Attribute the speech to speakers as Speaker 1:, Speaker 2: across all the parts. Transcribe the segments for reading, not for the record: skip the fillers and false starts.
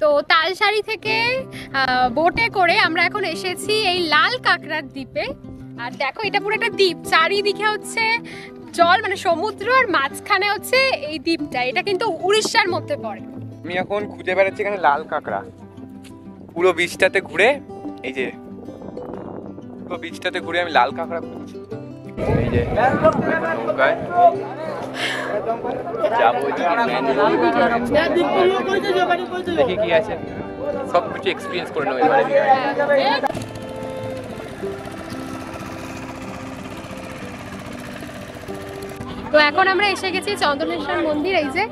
Speaker 1: তো তালসারি থেকে বোটে করে আমরা এখন এসেছি এই লাল কাঁকড়ার দ্বীপে। আর দেখো এটা পুরো একটা দ্বীপ, চারিদিকে হচ্ছে জল, মানে সমুদ্র, আর মাঝখানে হচ্ছে এই দ্বীপটা। এটা কিন্তু উড়িষ্যার মধ্যে পড়ে।
Speaker 2: আমি এখন খুঁজে বেড়াচ্ছি এখানে লাল কাঁকড়া। পুরো বিচটাতে ঘুরে, এই যে পুরো বিচটাতে ঘুরে আমি লাল কাঁকড়া খুঁজছি। এই যে নৌকায় যাবো, দেখি কি আছে, সব কিছু এক্সপিরিয়েন্স করে নেবো এবারে।
Speaker 1: তো এখন আমরা এসে গেছি চন্দনেশ্বর মন্দির। এই যে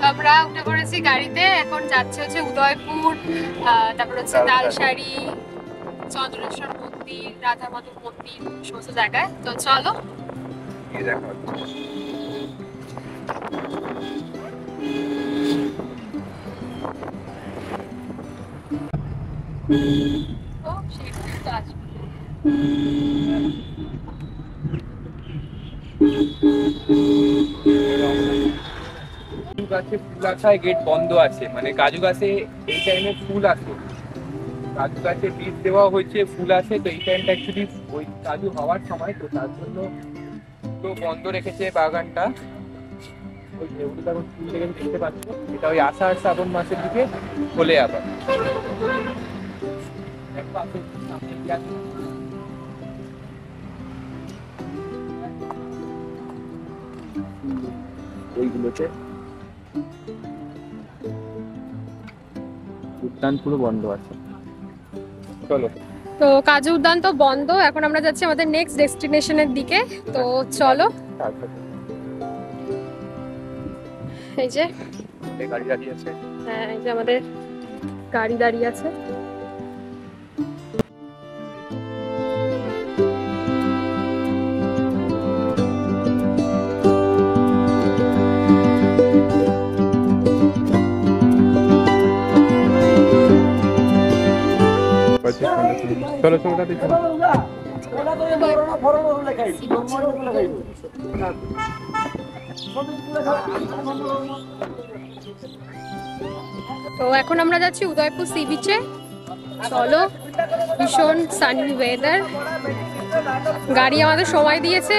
Speaker 1: আমরা উঠে পড়েছি গাড়িতে, এখন যাচ্ছে হচ্ছে উদয়পুর, তারপর হচ্ছে তালসারি, চন্দনেশ্বর মন্দির, রাধা মাধব মন্দির, সমস্ত জায়গায়। তো চলো।
Speaker 2: গাছে ফুল আসায় গেট বন্ধ আছে, মানে কাজু গাছে এই টাইমে ফুল আসে, কাজু গাছে বীজ দেওয়া হয়েছে, ফুল আসে। তো এই টাইমটা অ্যাকচুয়ালি ওই কাজু হওয়ার সময়, তো তার জন্য তো বন্ধ রেখেছে বাগানটা। ওই যেগুলো এখন ফুল দেখতে পাচ্ছ, এটা ওই আষাঢ় শ্রাবণ মাসের দিকে খোলে আবার। ওইগুলোতে উদ্যান পুরো বন্ধ আছে। চলো।
Speaker 1: তো কাজু উদ্যান তো বন্ধ, এখন আমরা যাচ্ছি আমাদের নেক্সট ডেস্টিনেশনের দিকে। তো চলো। এই যে
Speaker 2: গাড়ি দাঁড়িয়ে আছে।
Speaker 1: হ্যাঁ, এই যে আমাদের গাড়ি দাঁড়িয়ে আছে।
Speaker 2: চলো চলো তাতে চলো।
Speaker 1: তো এখন আমরা যাচ্ছি উদয়পুর সি বিচে। চলো, ভীষণ সানি ওয়েদার। গাড়ি আমাদের সময় দিয়েছে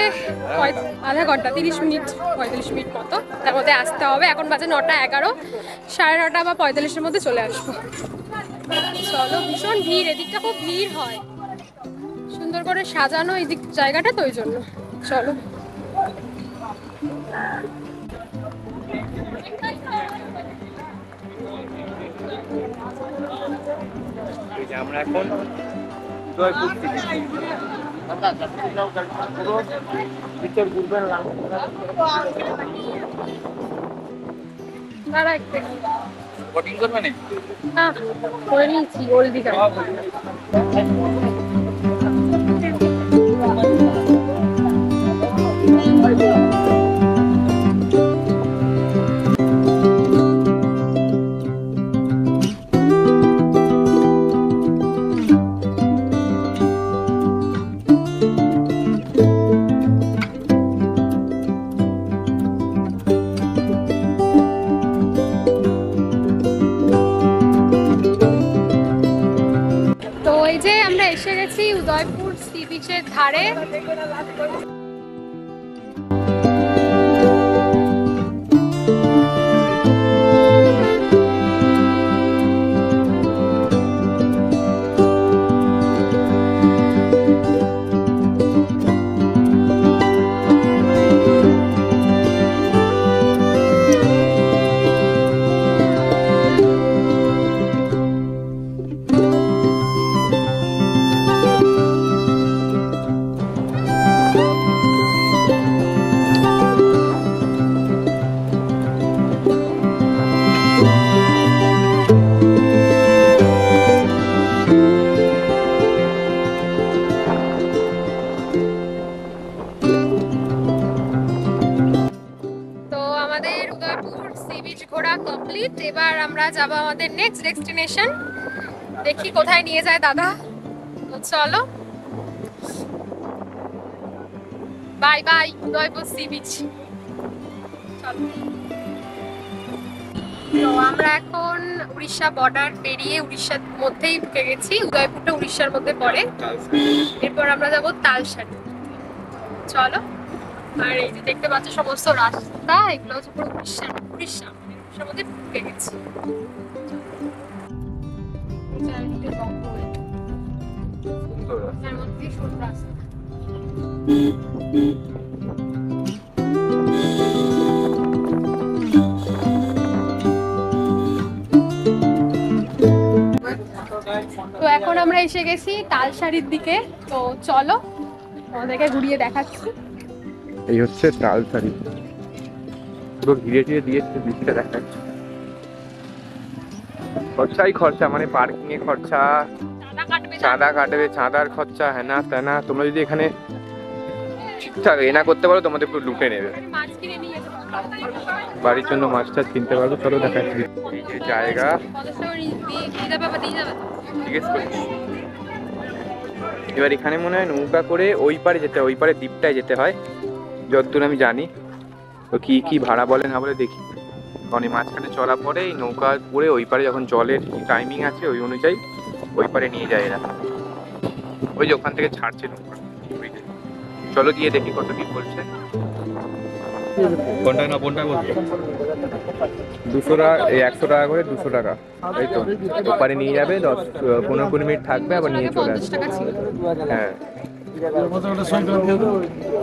Speaker 1: আধা ঘন্টা, 30 মিনিট 45 মিনিট মতো, তার মধ্যে আসতে হবে। এখন বাজে 9:11, 9:30 বা 45-এর মধ্যে চলে আসবো। চলো, ভীষণ ভিড়, এদিকটা খুব ভিড় হয়, সুন্দর করে সাজানো এই দিক জায়গাটা, তো ওই জন্য। চলো।
Speaker 2: আমরা এখন উদয়পুর বোটিং করবে নাকি?
Speaker 1: না, করে নিয়েছি ওল দিঘা। এসে গেছি উদয়পুর সি বিচের ধারে। কমপ্লিট। এবার আমরা যাব আমাদের নেক্সট ডেস্টিনেশন, দেখি কোথায় নিয়ে যায় দাদা। তো চলো, bye bye Udaipur sea beach. তো আমরা এখন উড়িষ্যা বর্ডার পেরিয়ে উড়িষ্যার মধ্যেই ঢুকে গেছি। উদয়পুরটা উড়িষ্যার মধ্যে পড়ে। এরপর আমরা যাব তালসারি। চলো। আর এই যে দেখতে পাচ্ছ সমস্ত রাস্তা, এগুলো হচ্ছে পুরো উড়িষ্যার মধ্যে ঢুকে গেছি। তার মধ্যে সরু রাস্তা। তো এখন আমরা এসে গেছি তালসারির দিকে। তো চলো আমাদেরকে ঘুরিয়ে দেখাচ্ছি।
Speaker 2: এই হচ্ছে তালসারি, পুরো ঘিরে ঘিরে দিয়েছে, বৃষ্টিটা দেখাচ্ছে। খরচা মানে পার্কিং এ খরচা, চাঁদা কাটবে, চাঁদার খরচা, হ্যানা ত্যানা। তোমরা যদি এখানে ঠিকঠাক এনা করতে পারো তোমাদের পুরো লুটে নেবে। বাড়ির জন্য মাছ টাছ কিনতে পারবো। চলো দেখাচ্ছি এই যে জায়গা। জিজ্ঞেস করছি। এবার এখানে মনে হয় নৌকা করে ওই পারে যেতে হয়, ওই পারে দ্বীপটায় যেতে হয় যতদূর আমি জানি। তো কি কি ভাড়া বলে না বলে দেখি, কারণ এই মাঝখানে চলা পরে এই নৌকা করে ওই পারে যখন জলের টাইমিং আছে ওই অনুযায়ী ওই পারে নিয়ে যায় এরা। ওই যে ওখান থেকে ছাড়ছে নৌকা। চলো গিয়ে দেখি কত কি বলছে। কোনটা না কোনটা বলছে 200 টাকা, 100 টাকা করে 200 টাকা, তাই তো। ওপারে নিয়ে যাবে, 10-15 মিনিট থাকবে, আবার নিয়ে চলে আসবে। হ্যাঁ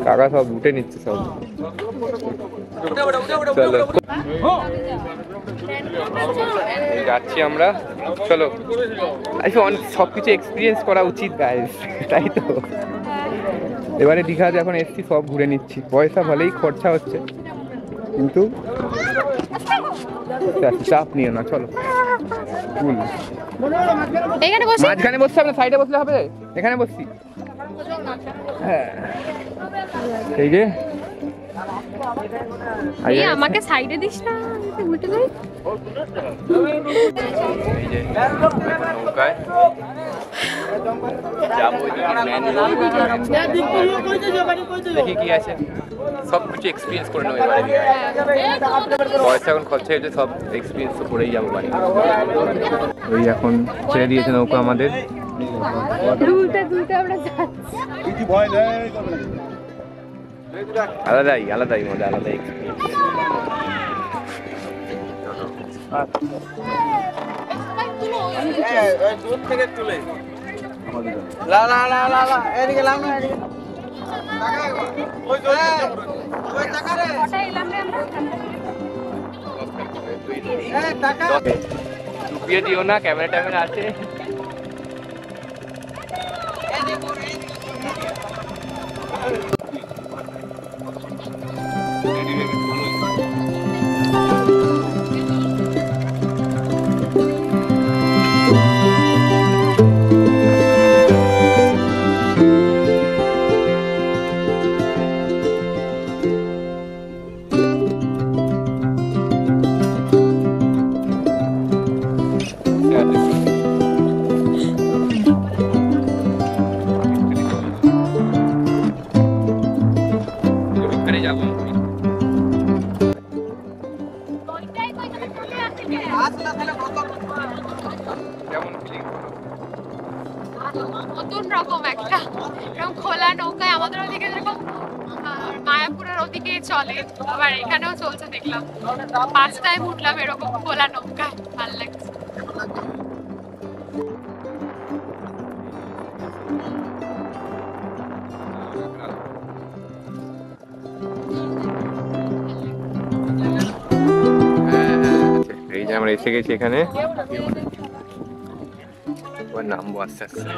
Speaker 2: কাকা সব উঠে নিচ্ছে সব। চলো যাচ্ছি আমরা। চলো সবকিছু এক্সপিরিয়েন্স করা উচিত গাইস, তাই তো। এবারে দীঘাতে এখন এসছি, সব ঘুরে নিচ্ছি। পয়সা ভালোই খরচা হচ্ছে, কিন্তু চাপ নিও না। চলো মাঝখানে বসতে হবে না, সাইডে বসলে হবে? এখানে বসছি। হ্যাঁ এই যে
Speaker 1: আমাকে সাইডে দিস না, উল্টে যাই।
Speaker 2: এই যে নৌকায় যাবো, দেখি কি আছে, সব কিছু এক্সপিরিয়েন্স করে নেবো এবারে। পয়সা এখন খরচা হয়েছে, সব এক্সপিরিয়েন্স তো করেই যাবো বাড়ি। ওই এখন ছেড়ে দিয়েছে নৌকা আমাদের। আলাদাই আলাদাই মজা, আলাদাই দূর থেকে তুলে লা লা লা লা লা এদিকে লাম না, এদিকে ওই ওই টাকা রে টাকা রুপিয়ে দিও না, ক্যামেরা ট্যামেরা আছে।
Speaker 1: নতুন রকম একটা এরকম খোলা নৌকায়, আমাদের ওদিকে যেরকম মায়াপুরের ওদিকে চলে, আবার এখানেও চলছে দেখলাম। ফার্স্ট টাইম উঠলাম এরকম খোলা নৌকায়, ভালো লাগছে। এই যে আমরা এসে গেছি এখানে, নামবো আস্তে আস্তে।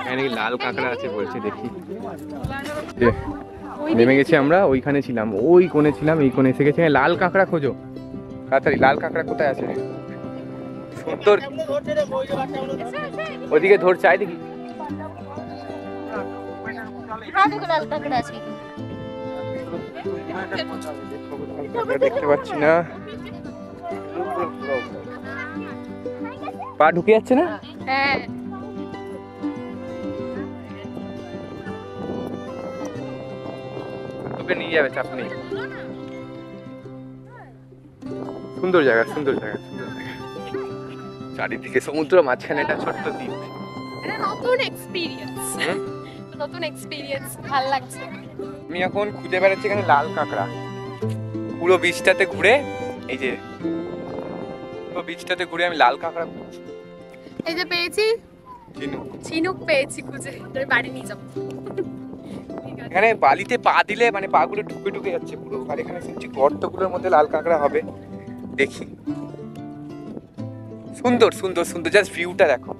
Speaker 1: এখানে লাল কাঁকড়া আছে বলছে, দেখি। নেমে গেছি আমরা, ওইখানে ছিলাম, ওই কোণে ছিলাম, এই কোণে এসে গেছি। লাল কাঁকড়া খোঁজো তাড়াতাড়ি, লাল কাঁকড়া কোথায় আছে? সুন্দর ওদিকে ধর, চাই দেখি। দেখতে পাচ্ছি না,
Speaker 2: পা ঢুকে যাচ্ছে না?
Speaker 1: হ্যাঁ
Speaker 2: তোকে নিয়ে যাবে, চাপ নেই। সুন্দর জায়গা, সুন্দর জায়গা, সুন্দর জায়গা। চারিদিকে সমুদ্র, মাঝখানে একটা ছোট্ট দ্বীপ।
Speaker 1: এটা নতুন এক্সপিরিয়েন্স, নতুন এক্সপিরিয়েন্স, ভালো লাগছে।
Speaker 2: আমি এখন খুঁজে বেড়াচ্ছি এখানে লাল কাঁকড়া। পুরো বিচটাতে ঘুরে, এই যে পুরো বিচটাতে ঘুরে আমি লাল কাঁকড়া খুঁজছি।
Speaker 1: এই যে পেয়েছি,
Speaker 2: ঝিনুক।
Speaker 1: ঝিনুক পেয়েছি খুঁজে, আমি বাড়ি নিয়ে যাবো।
Speaker 2: এখানে বালিতে পা দিলে মানে পাগুলো ঢুকে ঢুকে যাচ্ছে পুরো। আর এখানে শুনছি গর্তগুলোর মধ্যে লাল কাঁকড়া হবে, দেখি। সুন্দর সুন্দর সুন্দর, জাস্ট ভিউটা দেখো।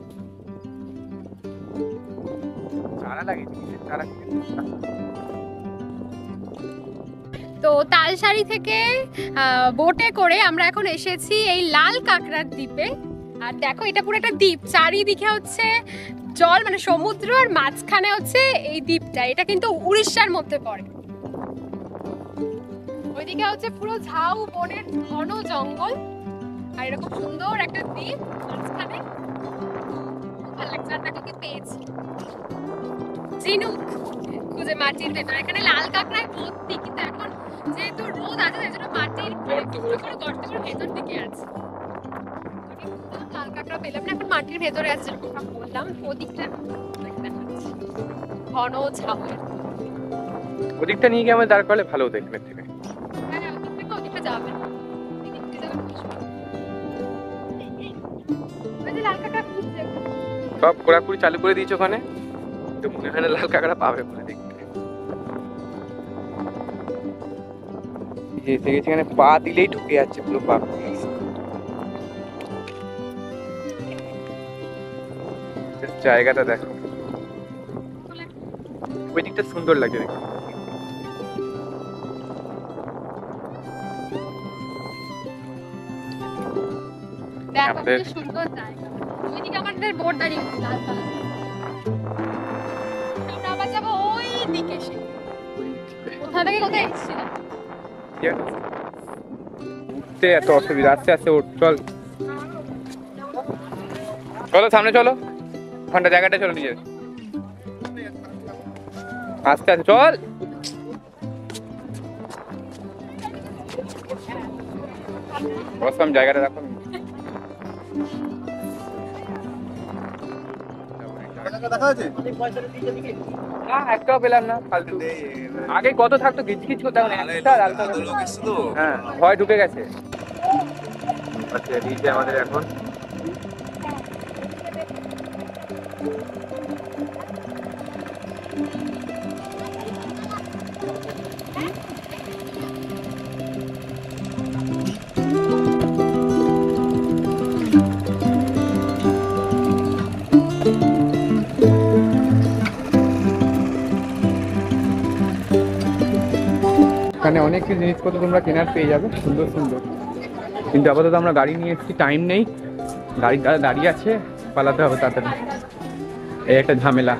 Speaker 2: চারা লাগিয়েছি, চারা।
Speaker 1: তো তালসারি থেকে বোটে করে আমরা এখন এসেছি এই লাল কাঁকড়ার দ্বীপে। আর দেখো এটা পুরো একটা দ্বীপ, চারিদিকে হচ্ছে জল, মানে সমুদ্র, আর মাঝখানে হচ্ছে এই দ্বীপটা। এটা কিন্তু উড়িষ্যার মধ্যে পড়ে। ওইদিকে হচ্ছে পুরো ঝাউ বনের ঘন জঙ্গল, আর এরকম সুন্দর একটা দ্বীপ মাঝখানে। ভালো লাগছে। আর দেখো কি পেয়েছি, ঝিনুক খুঁজে মাটির ভেতরে। এখানে লাল কাঁকড়ায় ভর্তি, কিন্তু এখন যেহেতু রোদ আছে তাই জন্য মাটির গর্তের ভেতর দিকে আছে। লাল কাঁকড়া পেলাম না, এখন মাটির ভেতরে আছে, যেরকম বললাম। ওদিকটা ঘন ঝাউ।
Speaker 2: ওদিকটা নিয়ে গিয়ে আমার দাঁড় করলে ভালো হতো এখানের থেকে।
Speaker 1: হ্যাঁ ওদিকটা যাবে, লাল কাঁকড়া খুঁজছে।
Speaker 2: সব ঘোরাঘুরি চালু করে দিয়েছে ওখানে, তো মনে হয় না লাল কাঁকড়া পাবে বলে দেখতে। এখানে পা দিলেই ঢুকে যাচ্ছে পুরো পা। জায়গাটা দেখো, ওই দিকটা সুন্দর লাগে দেখো।
Speaker 1: দেখো কি সুন্দর জায়গা। ওইদিকে আমাদের বোট দাঁড়িয়ে লাল কালার। আমরা আবার যাবো ওই দিকে, সে কোথা থেকে কোথায় এসেছিলাম।
Speaker 2: উঠতে এত অসুবিধা, আস্তে আস্তে উঠ। চল চলো সামনে চলো, ওখানটা জায়গাটা চলো নিজের। আস্তে আস্তে চল। বসলাম, জায়গাটা দেখো। না একটাও পেলাম না, ফালতু। আগে কত থাকতো, গিচগিচ করতে হবে না। হ্যাঁ ভয় ঢুকে গেছে। আচ্ছা দিয়েছে আমাদের এখন। এখানে অনেক কিছু জিনিসপত্র তোমরা কেনার পেয়ে যাবে, সুন্দর সুন্দর। কিন্তু আপাতত আমরা গাড়ি নিয়ে এসেছি, টাইম নেই। গাড়ি দাঁড়িয়ে আছে, পালাতে হবে তাড়াতাড়ি। এই একটা ঝামেলা।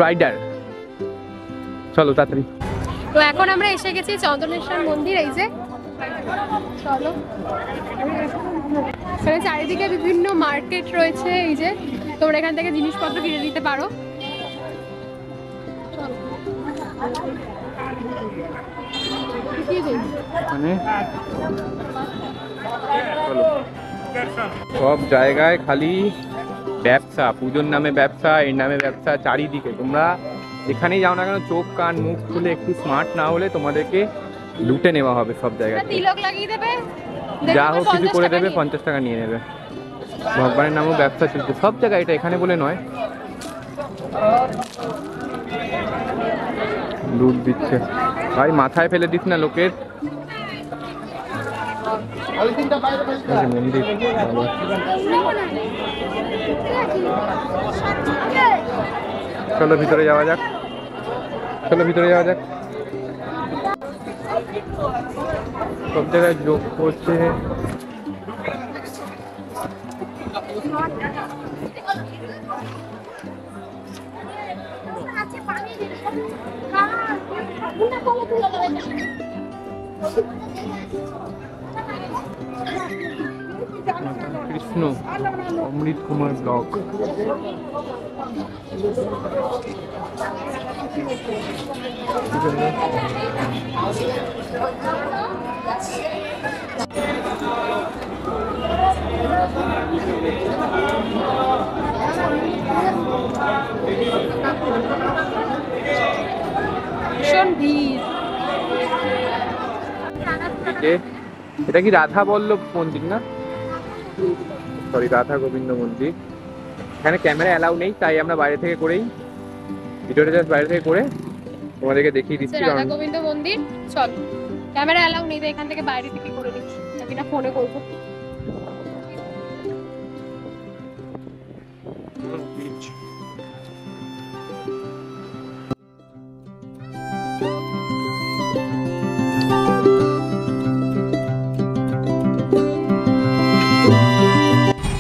Speaker 2: রাইডার, চলো তাড়াতাড়ি।
Speaker 1: তো এখন আমরা এসে গেছি চন্দনেশ্বর মন্দির। এই যে চলো, এখানে চারিদিকে বিভিন্ন মার্কেট রয়েছে। এই যে তোমরা এখান থেকে জিনিসপত্র কিনে নিতে পারো।
Speaker 2: মানে সব জায়গায় খালি ব্যবসা, পুজোর নামে ব্যবসা, এর নামে ব্যবসা। চারিদিকে তোমরা এখানেই যাও না কেন, চোখ কান মুখ খুলে একটু স্মার্ট না হলে তোমাদেরকে লুটে নেওয়া হবে সব জায়গায়।
Speaker 1: তিলক লাগিয়ে দেবে,
Speaker 2: যা হোক কিছু করে দেবে, 50 টাকা নিয়ে নেবে। ভগবানের নামও ব্যবসা চলছে সব জায়গায়, এটা এখানে বলে নয়। লুট দিচ্ছে ভাই, মাথায় ফেলে দিস না লোকের। মন্দির চলো ভিতরে যাওয়া যাক, চলো ভিতরে যাওয়া যাক। সব জায়গায় যোগ করছে। কৃষ্ণ অমৃত কুমার ব্লগ।
Speaker 1: ভীষণ ভিড়।
Speaker 2: এটা কি রাধা বল্লভ মন্দির না? সরি, রাধা গোবিন্দ মন্দির। এখানে ক্যামেরা অ্যালাউ নেই, তাই আমরা বাইরে থেকে করেই ভিডিওটা জাস্ট বাইরে থেকে করে তোমাদেরকে দেখিয়ে দিচ্ছি।
Speaker 1: রাধা গোবিন্দ মন্দির, চল। ক্যামেরা অ্যালাউ নেই, এখান থেকে বাইরে থেকে করে নিচ্ছি, নাকি না ফোনে করবো।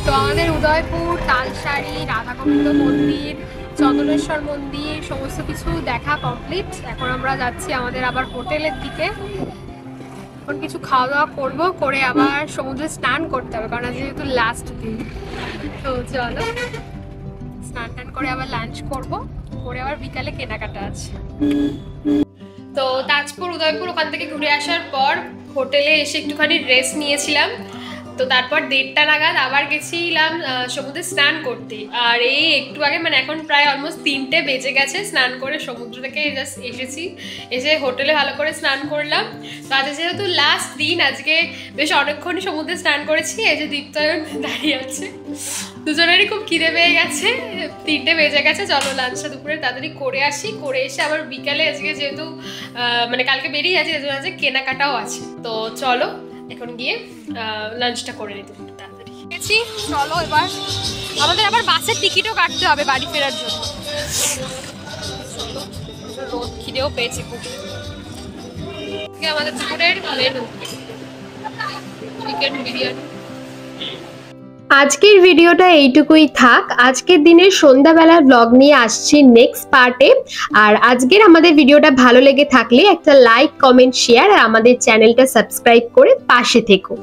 Speaker 1: তো আমাদের উদয়পুর, তালসারি, রাধা গোবিন্দ মন্দির, চন্দনেশ্বর মন্দির সমস্ত কিছু দেখা কমপ্লিট। এখন আমরা যাচ্ছি আমাদের আবার হোটেলের দিকে। এখন কিছু খাওয়া দাওয়া করবো, করে আবার সমুদ্রে স্নান করতে হবে, কারণ আজ যেহেতু লাস্ট দিন। তো চলো স্নান টান করে আবার লাঞ্চ করবো, করে আবার বিকালে কেনাকাটা আছে। তো তাজপুর, উদয়পুর ওখান থেকে ঘুরে আসার পর হোটেলে এসে একটুখানি রেস্ট নিয়েছিলাম। তো তারপর 1:30 নাগাদ আবার গেছিলাম সমুদ্রে স্নান করতে। আর এই একটু আগে, মানে এখন প্রায় অলমোস্ট 3টে বেজে গেছে, স্নান করে সমুদ্র থেকে জাস্ট এসেছি। এসে হোটেলে ভালো করে স্নান করলাম। তো আজ যেহেতু লাস্ট দিন, আজকে বেশ অনেকক্ষণই সমুদ্রে স্নান করেছি। এই যে দীপ্তায়ন দাঁড়িয়ে আছে, দুজনেরই খুব খিদে পেয়ে গেছে, 3টে বেজে গেছে। চলো লাঞ্চটা দুপুরে তাড়াতাড়ি করে আসি, করে এসে আবার বিকালে আজকে যেহেতু মানে কালকে বেরিয়ে যাচ্ছে, যেহেতু আজকে কেনাকাটাও আছে। তো চলো এখন গিয়ে লাঞ্চটা করে নিতে তাড়াতাড়ি। চলো এবার আমাদের আবার বাসের টিকিটও কাটতে হবে বাড়ি ফেরার জন্য। রোদ, খিদেও পেয়েছে খুব। আমাদের দুপুরের মেনু চিকেন বিরিয়ানি।
Speaker 3: আজকের ভিডিওটা এইটুকুই থাক। আজকের দিনের সন্ধ্যাবেলার ব্লগ নিয়ে আসছি নেক্সট পার্টে। আর আজকের আমাদের ভিডিওটা ভালো লেগে থাকলে একটা লাইক, কমেন্ট, শেয়ার আর আমাদের চ্যানেলটা সাবস্ক্রাইব করে পাশে থেকো।